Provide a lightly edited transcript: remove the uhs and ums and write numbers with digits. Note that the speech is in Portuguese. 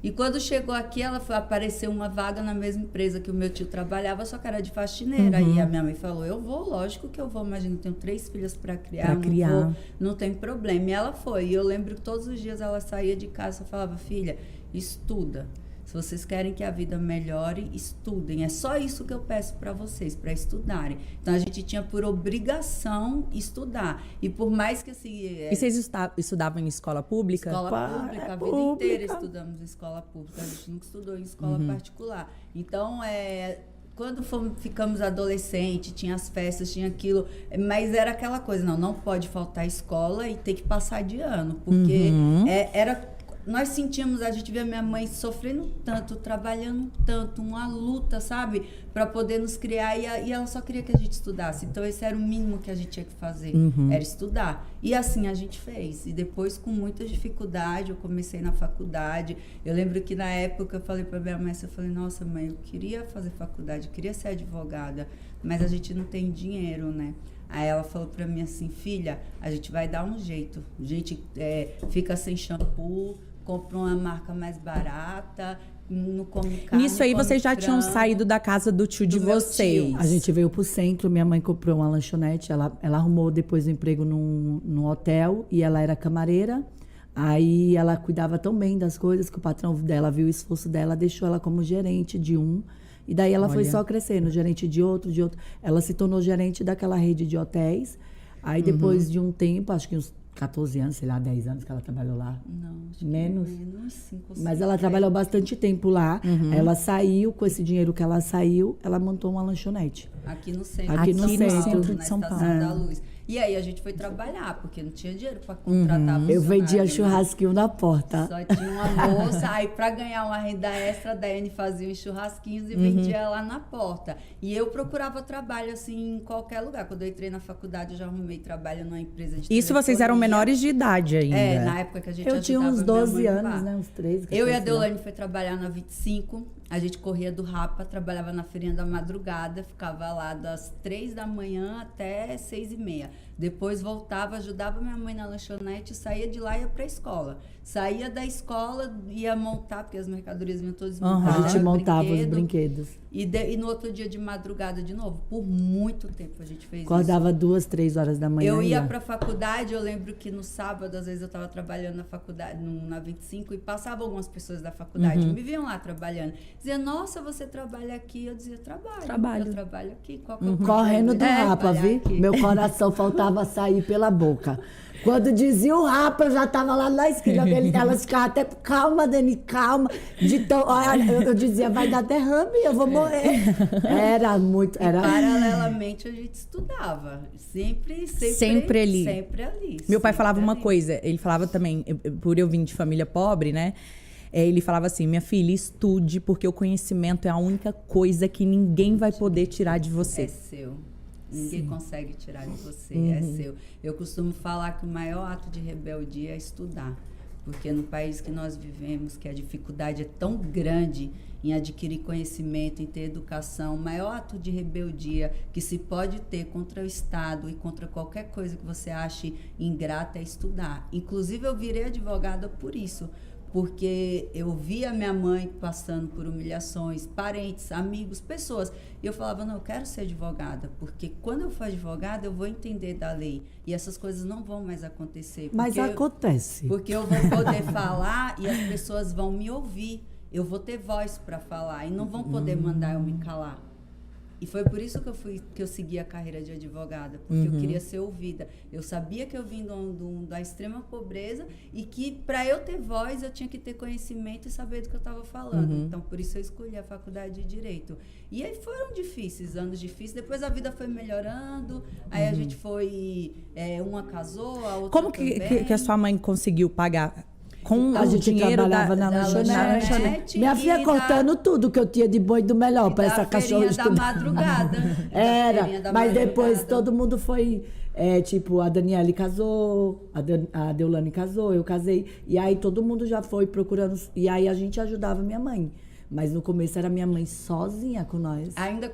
E quando chegou aqui, apareceu uma vaga na mesma empresa que o meu tio trabalhava, só que era de faxineira. E a minha mãe falou, eu vou, lógico que eu vou, imagina, eu tenho 3 filhas para criar, não tem problema. E ela foi. E eu lembro que todos os dias ela saía de casa e falava, filha, estuda. Se vocês querem que a vida melhore, estudem. É só isso que eu peço para vocês, para estudarem. Então, a gente tinha por obrigação estudar. E por mais que assim... E vocês estudavam em escola pública? Escola pública, a vida inteira estudamos em escola pública. A gente nunca estudou em escola particular. Então, quando ficamos adolescentes, tinha as festas, tinha aquilo, mas era aquela coisa, não pode faltar escola e ter que passar de ano, porque nós sentíamos, a gente via minha mãe sofrendo tanto, trabalhando tanto, uma luta, sabe? Para poder nos criar e ela só queria que a gente estudasse. Então, esse era o mínimo que a gente tinha que fazer, era estudar. E assim a gente fez. E depois, com muita dificuldade, eu comecei na faculdade. Eu lembro que na época eu falei para minha mãe, eu falei, nossa mãe, eu queria fazer faculdade, eu queria ser advogada, mas a gente não tem dinheiro, né? Aí ela falou pra mim assim, filha, a gente vai dar um jeito. A gente fica sem shampoo, compra uma marca mais barata, não come carne. Nisso aí vocês já tinham saído da casa do tio de vocês. A gente veio pro centro, minha mãe comprou uma lanchonete, ela arrumou depois um emprego num hotel e ela era camareira. Aí ela cuidava tão bem das coisas que o patrão dela viu o esforço dela, deixou ela como gerente de um. E daí ela foi só crescendo, gerente de outro. Ela se tornou gerente daquela rede de hotéis. Aí depois de um tempo, acho que uns 14 anos, sei lá, 10 anos que ela trabalhou lá. Não, acho menos. Menos 5 ou 6. Mas ela trabalhou bastante tempo lá. Ela saiu, com esse dinheiro que ela saiu, ela montou uma lanchonete. Aqui no centro. Aqui no centro de São Paulo. Na Estação da Luz. E aí a gente foi trabalhar, porque não tinha dinheiro para contratar funcionário. Eu vendia churrasquinho na porta. Só tinha uma moça, aí para ganhar uma renda extra, a Daiane fazia uns churrasquinhos e vendia lá na porta. E eu procurava trabalho, assim, em qualquer lugar. Quando eu entrei na faculdade, eu já arrumei trabalho numa empresa de Isso vocês eram menores de idade ainda? Na época que a gente Eu tinha uns 12 anos, né? Uns 13. Eu e a Deolane foi trabalhar na 25. A gente corria do Rapa, trabalhava na feirinha da madrugada, ficava lá das 3 da manhã até 6h30. Depois voltava, ajudava minha mãe na lanchonete, saía de lá e ia pra escola. Saía da escola, ia montar, porque as mercadorias vinham todas montadas. A gente montava os brinquedos. E no outro dia de madrugada de novo. Por muito tempo a gente fez Acordava isso. 2, 3 horas da manhã. Eu ia pra faculdade, eu lembro que no sábado, às vezes eu tava trabalhando na faculdade, na 25, e passavam algumas pessoas da faculdade, me viam lá trabalhando. Dizia, nossa, você trabalha aqui? Eu dizia, trabalho. Eu trabalho aqui. Qual que é o Correndo do Rapa, viu? Aqui. Meu coração faltava sair pela boca. Quando dizia o Rapa, eu já estava lá na esquina. Elas ficavam até, calma, Dani, calma. Eu dizia, vai dar derrame, eu vou morrer. Era muito... Paralelamente, a gente estudava. Sempre ali. Meu pai falava uma coisa, ele falava também, por eu vir de família pobre, né? Ele falava assim, minha filha, estude, porque o conhecimento é a única coisa que ninguém vai poder tirar de você. É seu. Ninguém consegue tirar de você, é seu. Eu costumo falar que o maior ato de rebeldia é estudar. Porque no país que nós vivemos, que a dificuldade é tão grande em adquirir conhecimento, em ter educação, o maior ato de rebeldia que se pode ter contra o Estado e contra qualquer coisa que você ache ingrata é estudar. Inclusive, eu virei advogada por isso. Porque eu via minha mãe passando por humilhações, parentes, amigos, pessoas. E eu falava, não, eu quero ser advogada, porque quando eu for advogada, eu vou entender da lei. E essas coisas não vão mais acontecer. Mas acontece. Porque eu vou poder falar e as pessoas vão me ouvir. Eu vou ter voz para falar e não vão poder mandar eu me calar. E foi por isso que eu segui a carreira de advogada, porque eu queria ser ouvida. Eu sabia que eu vim da extrema pobreza e que, para eu ter voz, eu tinha que ter conhecimento e saber do que eu estava falando. Então, por isso eu escolhi a faculdade de Direito. E aí foram difíceis, anos difíceis. Depois a vida foi melhorando, aí a gente foi... uma casou, a outra Como que a sua mãe conseguiu pagar... Com a gente dinheiro trabalhava na lanchonete. Minha filha cortando tudo que eu tinha de bom e do melhor para essa cachorra estudar. Da madrugada. Era, mas depois todo mundo foi... tipo, a Daniele casou, a Deolane casou, eu casei. E aí todo mundo já foi procurando... E aí a gente ajudava minha mãe. Mas no começo era minha mãe sozinha com nós. Ainda